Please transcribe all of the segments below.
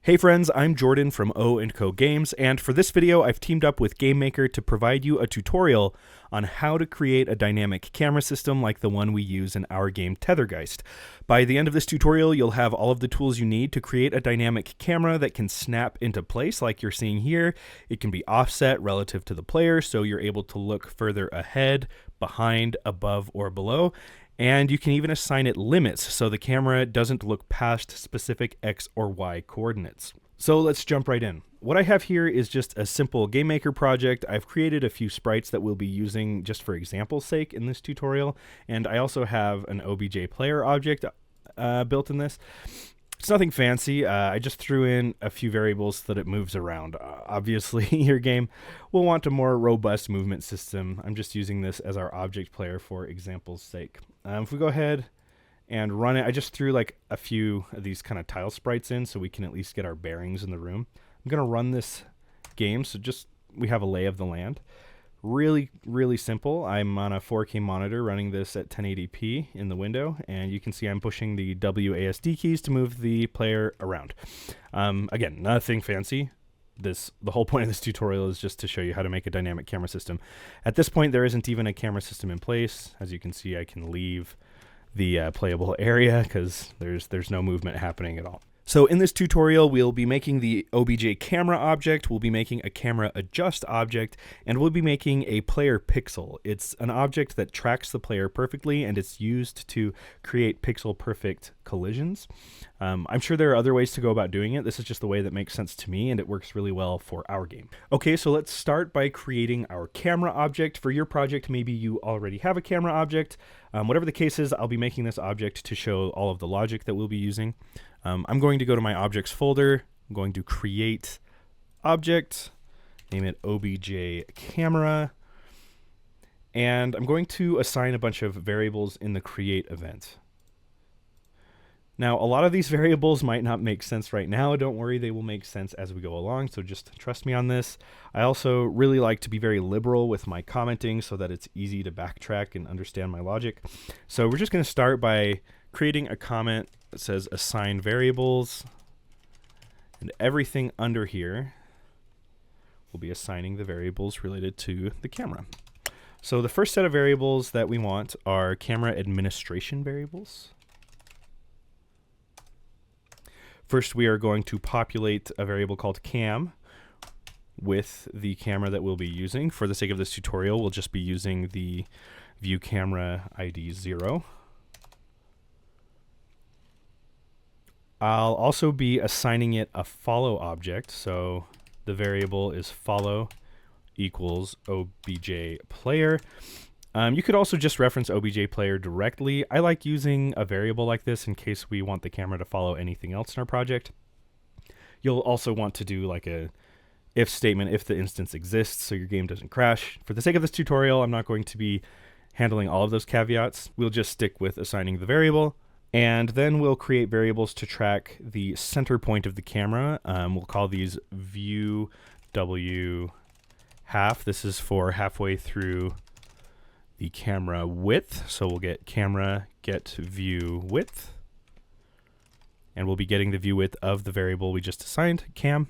Hey friends, I'm Jordan from O&Co Games, and for this video I've teamed up with GameMaker to provide you a tutorial on how to create a dynamic camera system like the one we use in our game TetherGeist. By the end of this tutorial, you'll have all of the tools you need to create a dynamic camera that can snap into place like you're seeing here. It can be offset relative to the player, so you're able to look further ahead, behind, above, or below. And you can even assign it limits so the camera doesn't look past specific X or Y coordinates. So let's jump right in. What I have here is just a simple GameMaker project. I've created a few sprites that we'll be using just for example's sake in this tutorial. And I also have an OBJ player object built in this. It's nothing fancy. I just threw in a few variables so that it moves around. Obviously, your game will want a more robust movement system. I'm just using this as our object player for example's sake. If we go ahead and run it, I just threw like a few of these kind of tile sprites in so we can at least get our bearings in the room. I'm going to run this game so just we have a lay of the land. Really, really simple. I'm on a 4K monitor running this at 1080p in the window, and you can see I'm pushing the WASD keys to move the player around. Again, nothing fancy. The whole point of this tutorial is just to show you how to make a dynamic camera system. At this point, there isn't even a camera system in place. As you can see, I can leave the playable area because there's no movement happening at all. So in this tutorial, we'll be making the OBJ camera object, we'll be making a camera adjust object, and we'll be making a player pixel. It's an object that tracks the player perfectly, and it's used to create pixel perfect collisions. I'm sure there are other ways to go about doing it. This is just the way that makes sense to me, and it works really well for our game. Okay, so let's start by creating our camera object. For your project, maybe you already have a camera object. Whatever the case is, I'll be making this object to show all of the logic that we'll be using. I'm going to go to my objects folder. I'm going to create object, name it OBJ camera, and I'm going to assign a bunch of variables in the create event. Now, a lot of these variables might not make sense right now. Don't worry, they will make sense as we go along, so just trust me on this. I also really like to be very liberal with my commenting so that it's easy to backtrack and understand my logic. So we're just going to start by creating a comment that says assign variables, and everything under here will be assigning the variables related to the camera. So the first set of variables that we want are camera administration variables. First, we are going to populate a variable called cam with the camera that we'll be using. For the sake of this tutorial, we'll just be using the view camera ID 0. I'll also be assigning it a follow object. So the variable is follow equals obj player. You could also just reference obj player directly. I like using a variable like this in case we want the camera to follow anything else in our project. You'll also want to do like a if statement if the instance exists so your game doesn't crash. For the sake of this tutorial, I'm not going to be handling all of those caveats. We'll just stick with assigning the variable, and then we'll create variables to track the center point of the camera. We'll call these view w half. This is for halfway through the camera width, so we'll get camera get view width, and we'll be getting the view width of the variable we just assigned, cam,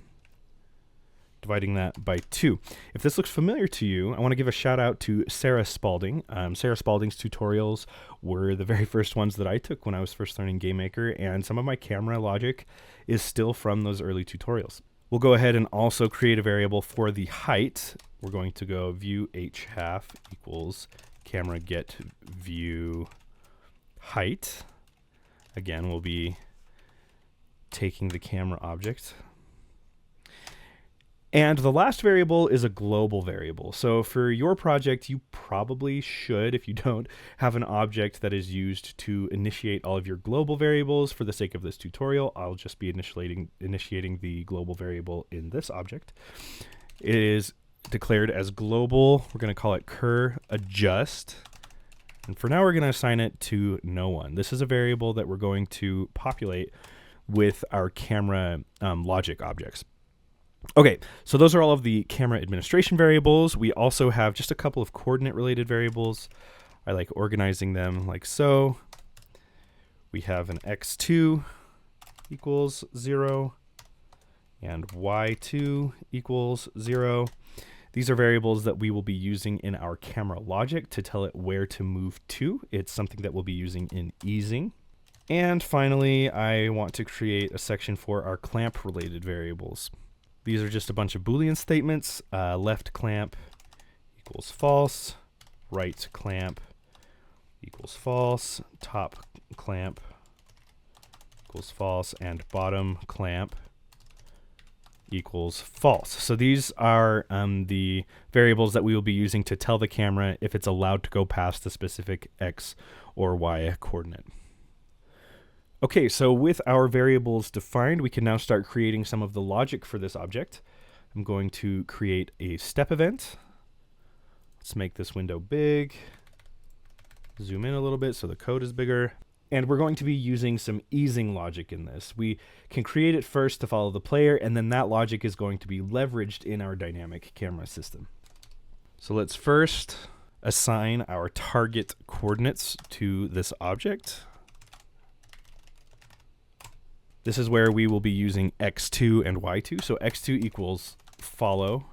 dividing that by 2. If this looks familiar to you, I want to give a shout out to Sarah Spalding. Sarah Spalding's tutorials were the very first ones that I took when I was first learning GameMaker, and some of my camera logic is still from those early tutorials. We'll go ahead and also create a variable for the height. We're going to go view h half equals camera get view height. Again, we'll be taking the camera object. And the last variable is a global variable. So for your project, you probably should, if you don't, have an object that is used to initiate all of your global variables. For the sake of this tutorial, I'll just be initiating the global variable in this object. It is declared as global. We're going to call it cur adjust. And for now, we're going to assign it to no one. This is a variable that we're going to populate with our camera logic objects. Okay, so those are all of the camera administration variables. We also have just a couple of coordinate related variables. I like organizing them like so. We have an x2 equals 0, and y2 equals 0. These are variables that we will be using in our camera logic to tell it where to move to. It's something that we'll be using in easing. And finally, I want to create a section for our clamp related variables. These are just a bunch of Boolean statements. Left clamp equals false, right clamp equals false, top clamp equals false, and bottom clamp equals false. So these are the variables that we will be using to tell the camera if it's allowed to go past the specific X or Y coordinate. Okay, so with our variables defined, we can now start creating some of the logic for this object. I'm going to create a step event. Let's make this window big. Zoom in a little bit so the code is bigger. And we're going to be using some easing logic in this. We can create it first to follow the player, and then that logic is going to be leveraged in our dynamic camera system. So let's first assign our target coordinates to this object. This is where we will be using x2 and y2. So x2 equals follow.x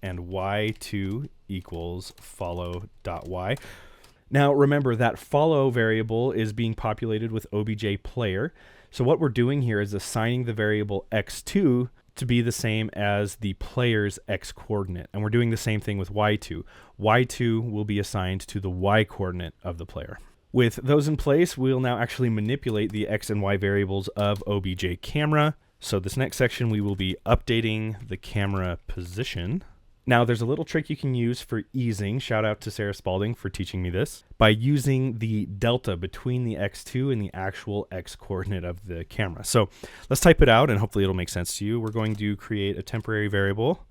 and y2 equals follow.y. Now remember that follow variable is being populated with obj player. So what we're doing here is assigning the variable x2 to be the same as the player's x coordinate. And we're doing the same thing with y2. y2 will be assigned to the y coordinate of the player. With those in place, we'll now actually manipulate the x and y variables of obj camera. So this next section, we will be updating the camera position. Now there's a little trick you can use for easing. Shout out to Sarah Spalding for teaching me this. By using the delta between the x2 and the actual x coordinate of the camera. So let's type it out and hopefully it'll make sense to you. We're going to create a temporary variable.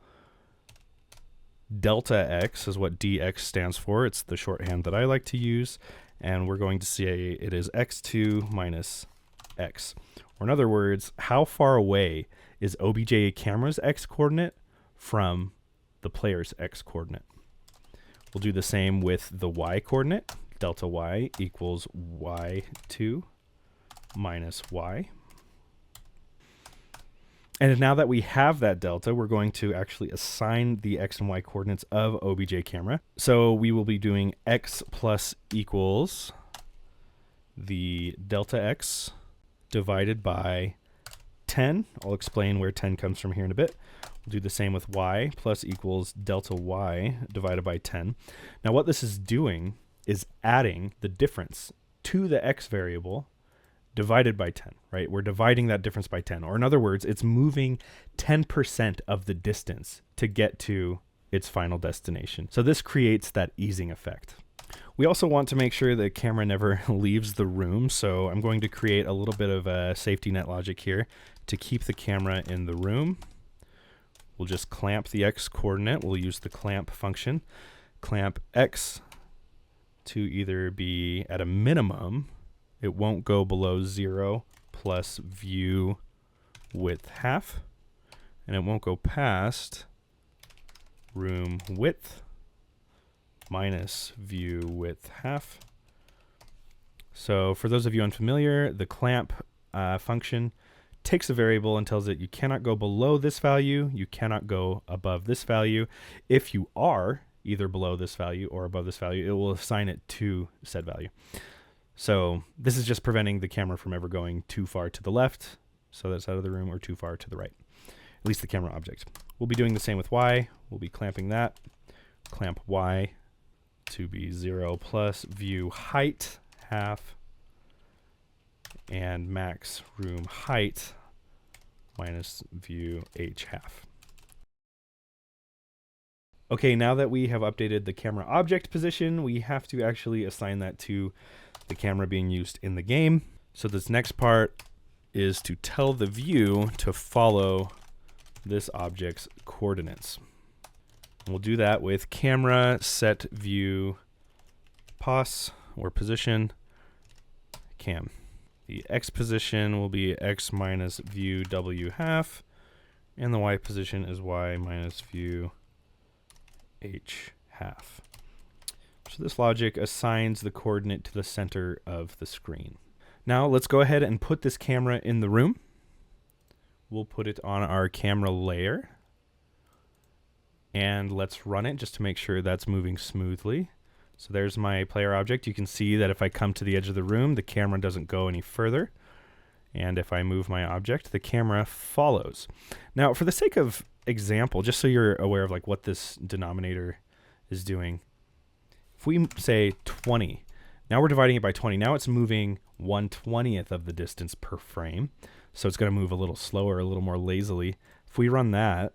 Delta x is what dx stands for. It's the shorthand that I like to use. And we're going to say it is x2 minus x. Or in other words, how far away is obj camera's x coordinate from the player's x coordinate? We'll do the same with the y coordinate. Delta y equals y2 minus y. And now that we have that delta, we're going to actually assign the x and y coordinates of obj camera. So we will be doing x plus equals the delta x divided by 10. I'll explain where 10 comes from here in a bit. We'll do the same with y plus equals delta y divided by 10. Now what this is doing is adding the difference to the x variable divided by 10, right? We're dividing that difference by 10. Or in other words, it's moving 10% of the distance to get to its final destination. So this creates that easing effect. We also want to make sure the camera never leaves the room. So I'm going to create a little bit of a safety net logic here to keep the camera in the room. We'll just clamp the x coordinate. We'll use the clamp function. Clamp x to either be at a minimum, it won't go below 0 plus view width half, and it won't go past room width minus view width half. So for those of you unfamiliar, the clamp function takes a variable and tells it you cannot go below this value, you cannot go above this value. If you are either below this value or above this value, it will assign it to said value. So this is just preventing the camera from ever going too far to the left, so that's out of the room, or too far to the right, at least the camera object. We'll be doing the same with y. We'll be clamping that. Clamp y to be 0 plus view height half and max room height minus view h half. Okay, now that we have updated the camera object position, we have to actually assign that to the camera being used in the game. So this next part is to tell the view to follow this object's coordinates. And we'll do that with camera set view pos or position cam. The x position will be x minus view w half, and the y position is y minus view h half. So this logic assigns the coordinate to the center of the screen. Now let's go ahead and put this camera in the room. We'll put it on our camera layer. And let's run it just to make sure that's moving smoothly. So there's my player object. You can see that if I come to the edge of the room, the camera doesn't go any further. And if I move my object, the camera follows. Now, for the sake of example, just so you're aware of like what this denominator is doing, if we say 20, now we're dividing it by 20. Now it's moving 1/20th of the distance per frame. So it's going to move a little slower, a little more lazily. If we run that,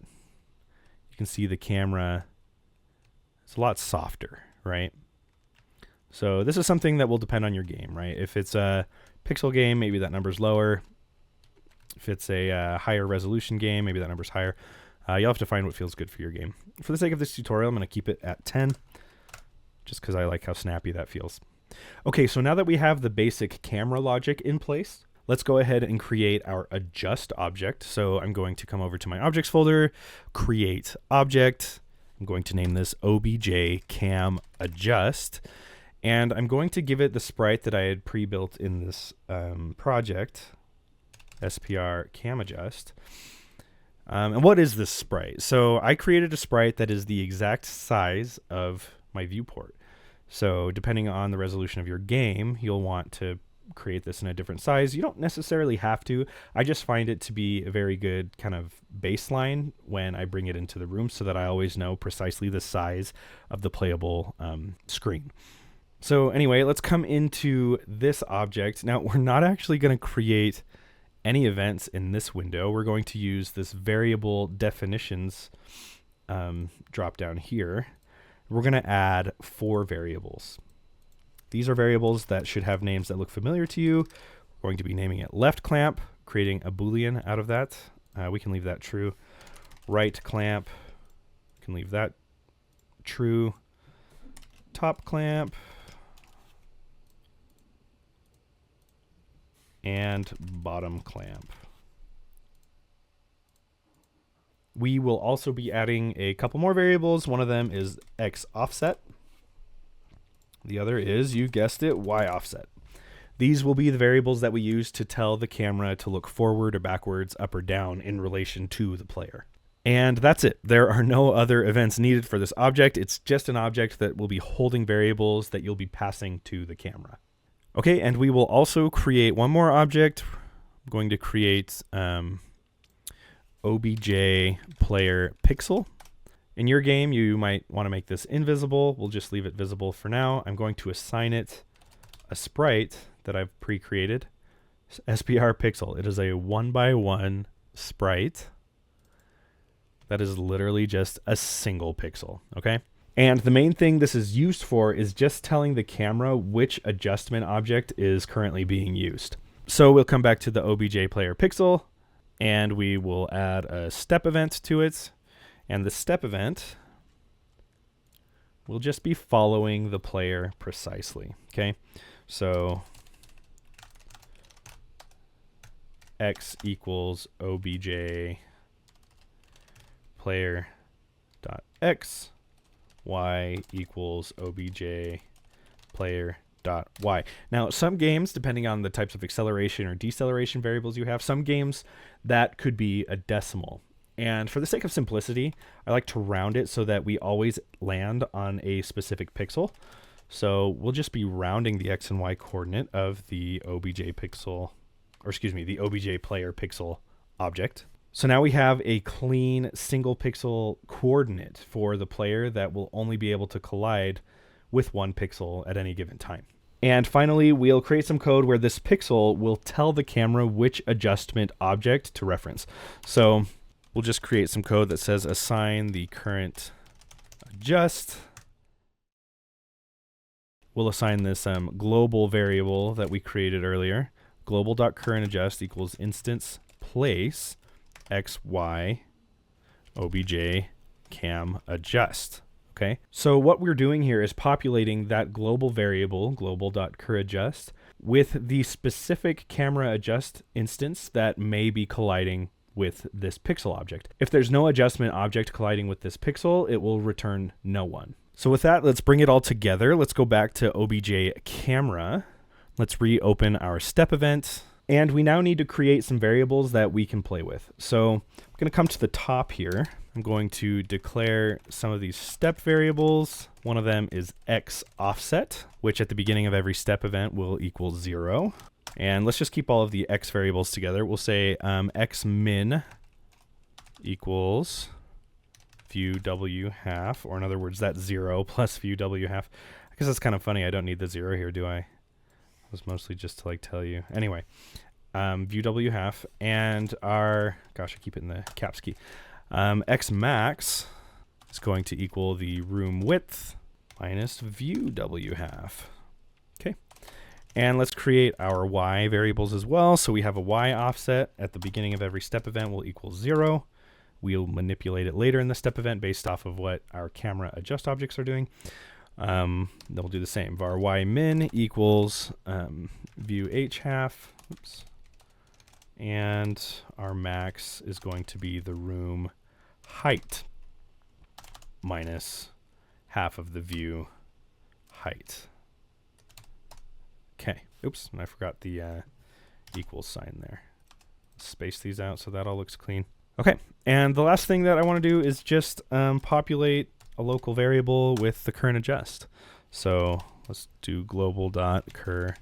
you can see the camera is a lot softer, right? So this is something that will depend on your game, right? If it's a pixel game, maybe that number's lower. If it's a higher resolution game, maybe that number's higher. You'll have to find what feels good for your game. For the sake of this tutorial, I'm going to keep it at 10, just because I like how snappy that feels. Okay, so now that we have the basic camera logic in place, let's go ahead and create our adjust object. So I'm going to come over to my objects folder, create object. I'm going to name this obj cam adjust. And I'm going to give it the sprite that I had pre-built in this project, SPR cam adjust. And what is this sprite? So I created a sprite that is the exact size of my viewport. So depending on the resolution of your game, you'll want to create this in a different size. You don't necessarily have to. I just find it to be a very good kind of baseline when I bring it into the room so that I always know precisely the size of the playable screen. So anyway, let's come into this object. Now, we're not actually going to create any events in this window. We're going to use this variable definitions drop down here. We're going to add 4 variables. These are variables that should have names that look familiar to you. We're going to be naming it left clamp, creating a Boolean out of that. We can leave that true. Right clamp, we can leave that true. Top clamp, and bottom clamp. We will also be adding a couple more variables. One of them is X offset. The other is, you guessed it, Y offset. These will be the variables that we use to tell the camera to look forward or backwards, up or down in relation to the player. And that's it. There are no other events needed for this object. It's just an object that will be holding variables that you'll be passing to the camera. Okay, and we will also create one more object. I'm going to create obj player pixel. In your game, you might want to make this invisible. We'll just leave it visible for now. I'm going to assign it a sprite that I've pre-created, SPR pixel. It is a 1x1 sprite that is literally just a single pixel, okay? And the main thing this is used for is just telling the camera which adjustment object is currently being used. So we'll come back to the obj player pixel, and we will add a step event to it. And the step event will just be following the player precisely, okay? So x equals obj player dot x, y equals obj player dot y. Now, some games, depending on the types of acceleration or deceleration variables you have, some games that could be a decimal. And for the sake of simplicity, I like to round it so that we always land on a specific pixel. So we'll just be rounding the x and y coordinate of the obj pixel, or excuse me, the obj player pixel object. So now we have a clean single pixel coordinate for the player that will only be able to collide with one pixel at any given time. And finally, we'll create some code where this pixel will tell the camera which adjustment object to reference. So we'll just create some code that says assign the current adjust. We'll assign this global variable that we created earlier. Global.currentAdjust equals instance place x, y, obj, cam, adjust. Okay, so what we're doing here is populating that global variable, global.currAdjust, with the specific camera adjust instance that may be colliding with this pixel object. If there's no adjustment object colliding with this pixel, it will return no one. So with that, let's bring it all together. Let's go back to obj camera. Let's reopen our step event. And we now need to create some variables that we can play with. So I'm going to come to the top here. I'm going to declare some of these step variables. One of them is x offset, which at the beginning of every step event will equal 0. And let's just keep all of the x variables together. We'll say x min equals view w half, or in other words, that's 0 plus view w half. I guess that's kind of funny. I don't need the 0 here, do I? It was mostly just to like tell you. Anyway, view w half, and our, gosh, I keep it in the caps key. X max is going to equal the room width minus view w half. Okay. And let's create our y variables as well. So we have a y offset at the beginning of every step event will equal 0. We'll manipulate it later in the step event based off of what our camera adjust objects are doing. They'll do the same. Var y min equals view h half. Oops. And our max is going to be the room height minus half of the view height. Okay. Oops, and I forgot the equals sign there. Space these out so that all looks clean. Okay, and the last thing that I want to do is just populate a local variable with the current adjust. So let's do global.cur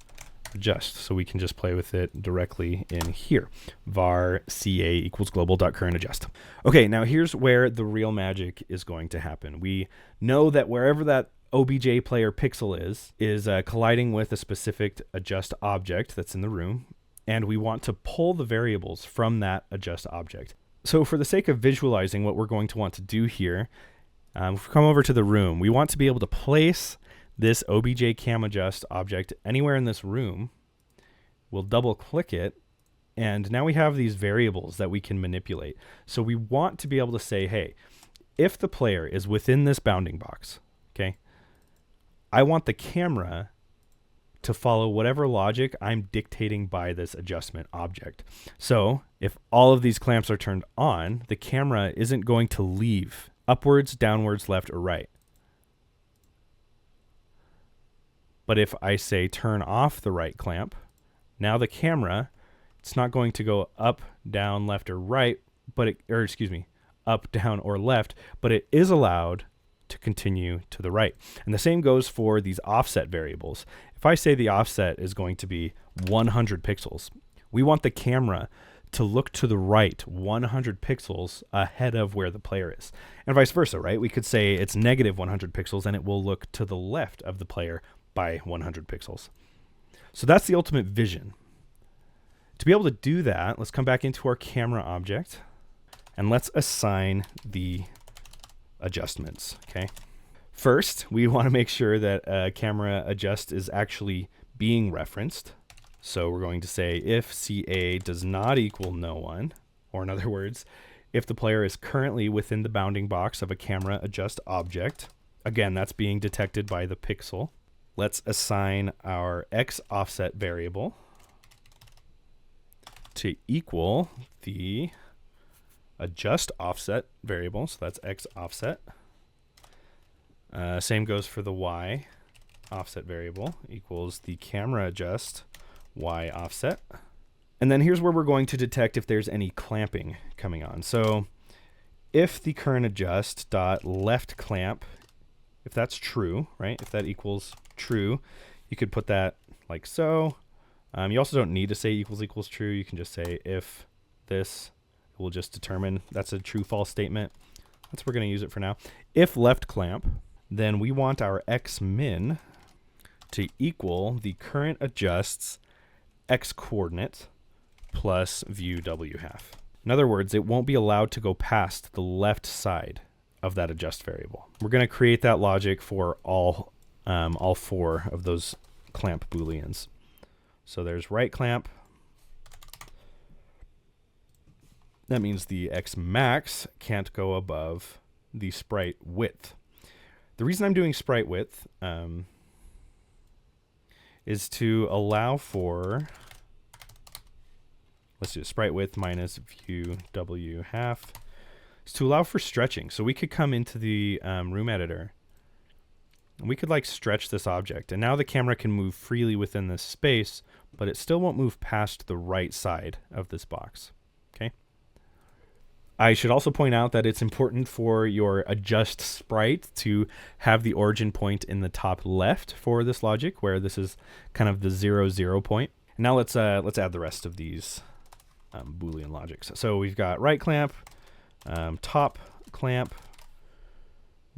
adjust, so we can just play with it directly in here. Var ca equals global.current adjust. Okay, now here's where the real magic is going to happen. We know that wherever that OBJ player pixel is colliding with a specific adjust object that's in the room, and we want to pull the variables from that adjust object. So for the sake of visualizing what we're going to want to do here, if we come over to the room, we want to be able to place this OBJ cam adjust object anywhere in this room. We'll double click it, and now we have these variables that we can manipulate. So we want to be able to say, hey, if the player is within this bounding box, okay, I want the camera to follow whatever logic I'm dictating by this adjustment object. So if all of these clamps are turned on, the camera isn't going to leave upwards, downwards, left, or right. But if I say turn off the right clamp, now the camera, it's not going to go up, down, left, or right, but up, down, or left, but it is allowed to continue to the right. And the same goes for these offset variables. If I say the offset is going to be 100 pixels, we want the camera to look to the right 100 pixels ahead of where the player is. And vice versa, right? We could say it's negative 100 pixels and it will look to the left of the player by 100 pixels. So that's the ultimate vision. To be able to do that, let's come back into our camera object and let's assign the adjustments, okay? First, we want to make sure that camera adjust is actually being referenced. So we're going to say if CA does not equal no one, or in other words, if the player is currently within the bounding box of a camera adjust object, again, that's being detected by the pixel. Let's assign our X offset variable to equal the adjust offset variable. So that's X offset. Same goes for the Y offset variable equals the camera adjust Y offset. And then here's where we're going to detect if there's any clamping coming on. So if the current adjust dot left clamp, if that's true, right? If that equals true, you could put that like so. You also don't need to say equals true. You can just say if this, we'll just determine that's a true false statement. That's we're going to use it for now. If left clamp, then we want our X min to equal the current adjust's X coordinate plus view W half. In other words, it won't be allowed to go past the left side of that adjust variable. We're going to create that logic for all four of those clamp booleans. So there's right clamp. That means the X max can't go above the sprite width. The reason I'm doing sprite width is to allow for, let's do sprite width minus view W half, is to allow for stretching. So we could come into the room editor we could like stretch this object, and now the camera can move freely within this space, but it still won't move past the right side of this box. Okay. I should also point out that it's important for your adjust sprite to have the origin point in the top left for this logic, where this is kind of the 0, 0 point. Now let's add the rest of these Boolean logics. So we've got right clamp, top clamp.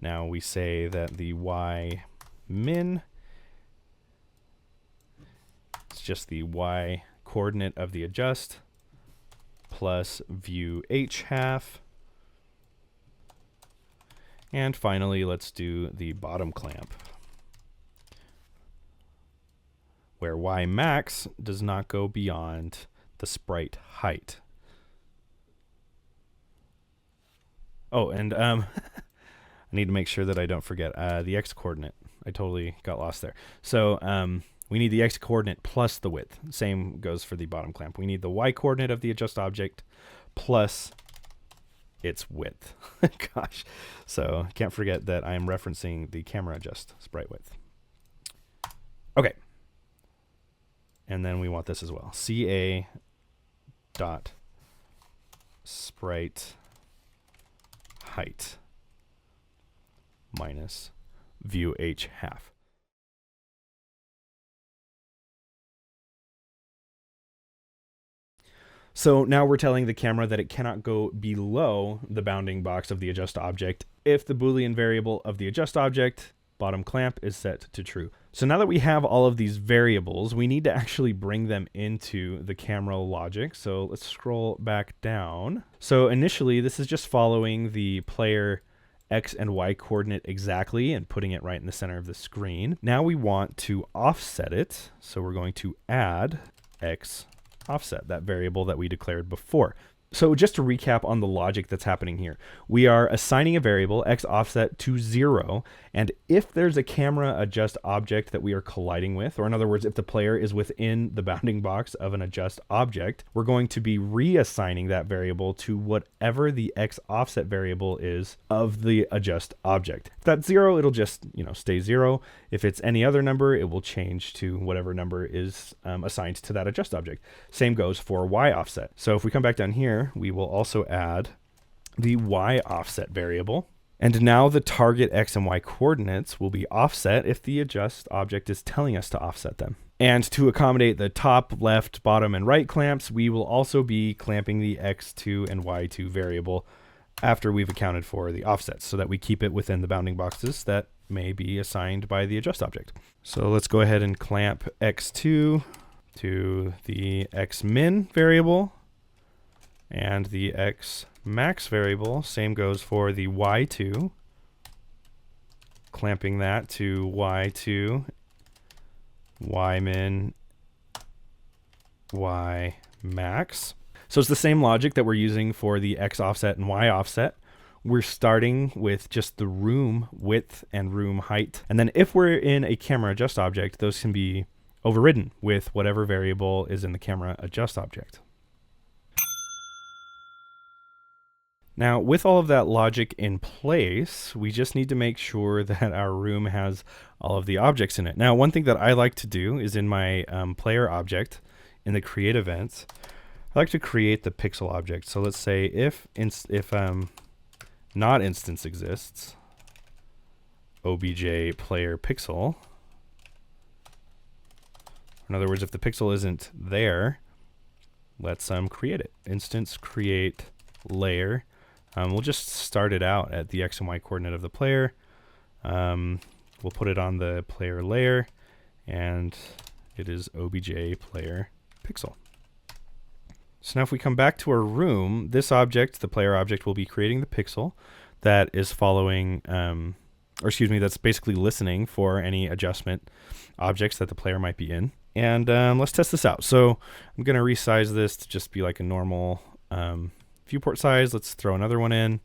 Now we say that the y min is just the y coordinate of the adjust plus view h half. And finally, let's do the bottom clamp, where y max does not go beyond the sprite height. Oh, and I need to make sure that I don't forget the x coordinate. I totally got lost there. So we need the x coordinate plus the width. Same goes for the bottom clamp. We need the y coordinate of the adjust object plus its width. Gosh. So can't forget that I am referencing the camera adjust sprite width. Okay. And then we want this as well. CA dot sprite height minus view h half. So now we're telling the camera that it cannot go below the bounding box of the adjust object if the Boolean variable of the adjust object, bottom clamp, is set to true. So now that we have all of these variables, we need to actually bring them into the camera logic. So let's scroll back down. So initially, this is just following the player x and y coordinate exactly and putting it right in the center of the screen. Now we want to offset it. So we're going to add x offset, that variable that we declared before. So just to recap on the logic that's happening here, we are assigning a variable x offset to 0, and if there's a camera adjust object that we are colliding with, or in other words, if the player is within the bounding box of an adjust object, we're going to be reassigning that variable to whatever the x offset variable is of the adjust object. If that's 0, it'll just, stay 0. If it's any other number, it will change to whatever number is assigned to that adjust object. Same goes for y offset. So if we come back down here, we will also add the y offset variable. And now the target x and y coordinates will be offset if the adjust object is telling us to offset them. And to accommodate the top, left, bottom, and right clamps, we will also be clamping the x2 and y2 variable after we've accounted for the offsets so that we keep it within the bounding boxes that may be assigned by the adjust object. So let's go ahead and clamp x2 to the x min variable. And the x max variable, same goes for the y2, clamping that to y2, y min, y max. So it's the same logic that we're using for the x offset and y offset. We're starting with just the room width and room height. And then if we're in a camera adjust object, those can be overridden with whatever variable is in the camera adjust object. Now, with all of that logic in place, we just need to make sure that our room has all of the objects in it. Now, one thing that I like to do is in my player object, in the create events, I like to create the pixel object. So let's say if not instance exists, obj player pixel. In other words, if the pixel isn't there, let's create it. Instance create layer. We'll just start it out at the x and y coordinate of the player. We'll put it on the player layer, and it is obj player pixel. So now if we come back to our room, this object, the player object, will be creating the pixel that is following, that's basically listening for any adjustment objects that the player might be in. And let's test this out. So I'm going to resize this to just be like a normal viewport size. Let's throw another one in,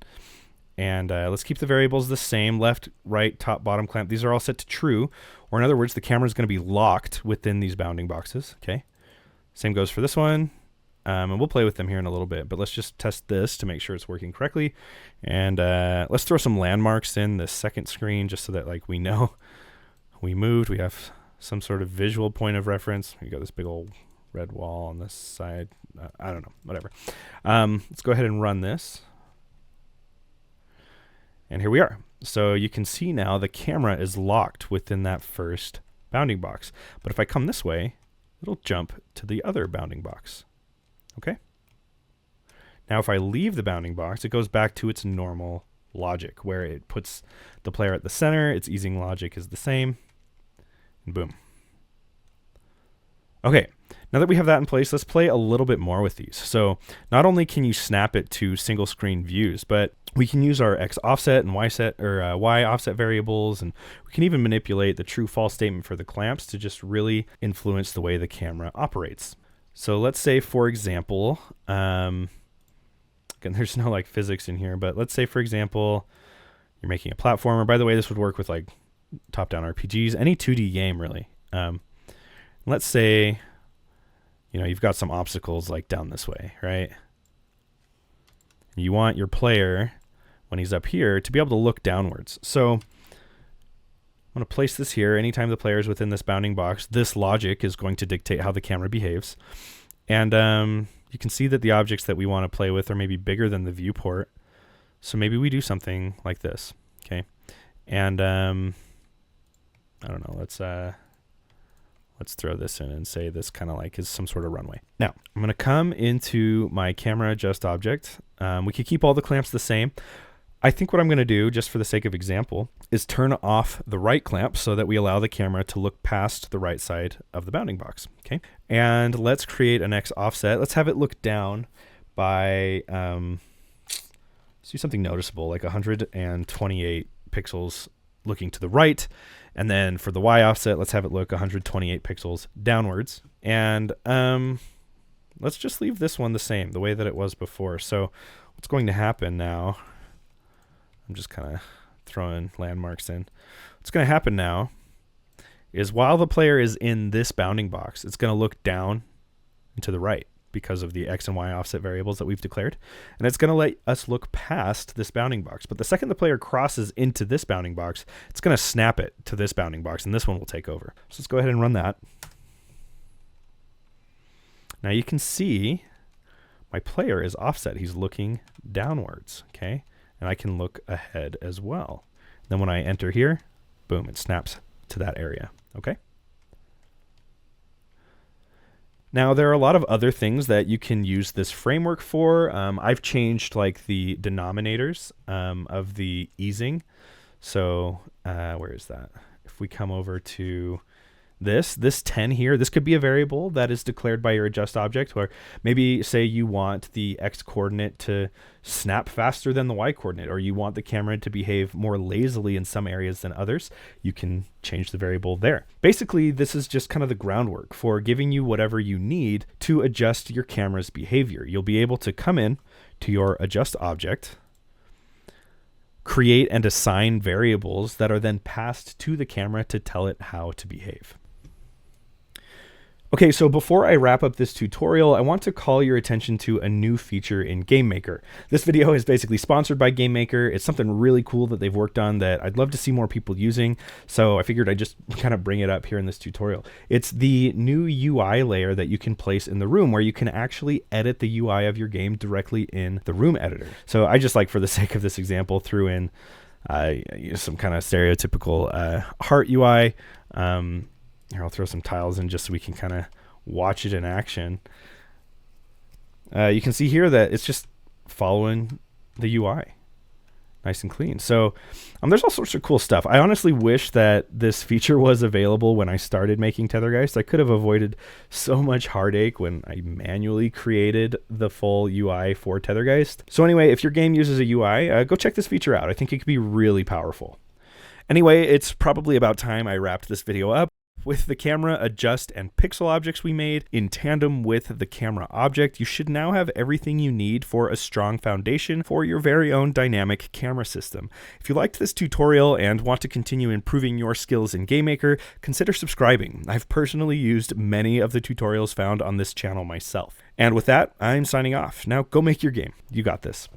and let's keep the variables the same: left, right, top, bottom clamp. These are all set to true, or in other words, the camera is going to be locked within these bounding boxes. Okay. Same goes for this one, and we'll play with them here in a little bit. But let's just test this to make sure it's working correctly, and let's throw some landmarks in the second screen just so that we know we moved, we have some sort of visual point of reference. We got this big old red wall on this side. I don't know, whatever. Let's go ahead and run this. And here we are. So you can see now the camera is locked within that first bounding box. But if I come this way, it'll jump to the other bounding box. Okay? Now if I leave the bounding box, it goes back to its normal logic, where it puts the player at the center, its easing logic is the same, and boom. Okay, now that we have that in place, let's play a little bit more with these. So not only can you snap it to single screen views, but we can use our X offset and Y offset variables, and we can even manipulate the true false statement for the clamps to just really influence the way the camera operates. So let's say, for example, again, there's no like physics in here, but let's say, for example, you're making a platformer. By the way, this would work with like top-down RPGs, any 2D game really. Let's say, you know, you've got some obstacles like down this way, right? You want your player, when he's up here, to be able to look downwards. So I'm going to place this here. Anytime the player is within this bounding box, this logic is going to dictate how the camera behaves. And you can see that the objects that we want to play with are maybe bigger than the viewport. So maybe we do something like this, okay? And I don't know, let's throw this in and say this kind of like is some sort of runway. Now, I'm going to come into my camera adjust object. We could keep all the clamps the same. I think what I'm going to do, just for the sake of example, is turn off the right clamp so that we allow the camera to look past the right side of the bounding box. Okay. And let's create an X offset. Let's have it look down by, let's do something noticeable, like 128 pixels looking to the right. And then for the Y offset, let's have it look 128 pixels downwards. And let's just leave this one the same, the way that it was before. So what's going to happen now, I'm just kind of throwing landmarks in. What's going to happen now is while the player is in this bounding box, it's going to look down and to the right because of the X and Y offset variables that we've declared. And it's going to let us look past this bounding box. But the second the player crosses into this bounding box, it's going to snap it to this bounding box, and this one will take over. So let's go ahead and run that. Now you can see my player is offset. He's looking downwards, okay? And I can look ahead as well. Then when I enter here, boom, it snaps to that area, okay? Now, there are a lot of other things that you can use this framework for. I've changed like the denominators of the easing. So where is that? If we come over to this 10 here, this could be a variable that is declared by your adjust object, where maybe say you want the X coordinate to snap faster than the Y coordinate, or you want the camera to behave more lazily in some areas than others. You can change the variable there. Basically, this is just kind of the groundwork for giving you whatever you need to adjust your camera's behavior. You'll be able to come in to your adjust object, create and assign variables that are then passed to the camera to tell it how to behave. Okay, so before I wrap up this tutorial, I want to call your attention to a new feature in GameMaker. This video is basically sponsored by GameMaker. It's something really cool that they've worked on that I'd love to see more people using, so I figured I'd just kind of bring it up here in this tutorial. It's the new UI layer that you can place in the room, where you can actually edit the UI of your game directly in the room editor. So I just, like, for the sake of this example, threw in some kind of stereotypical heart UI. Here, I'll throw some tiles in just so we can kind of watch it in action. You can see here that it's just following the UI. Nice and clean. So there's all sorts of cool stuff. I honestly wish that this feature was available when I started making TetherGeist. I could have avoided so much heartache when I manually created the full UI for TetherGeist. So anyway, if your game uses a UI, go check this feature out. I think it could be really powerful. Anyway, it's probably about time I wrapped this video up. With the camera adjust and pixel objects we made in tandem with the camera object, you should now have everything you need for a strong foundation for your very own dynamic camera system. If you liked this tutorial and want to continue improving your skills in GameMaker, consider subscribing. I've personally used many of the tutorials found on this channel myself. And with that, I'm signing off. Now go make your game. You got this.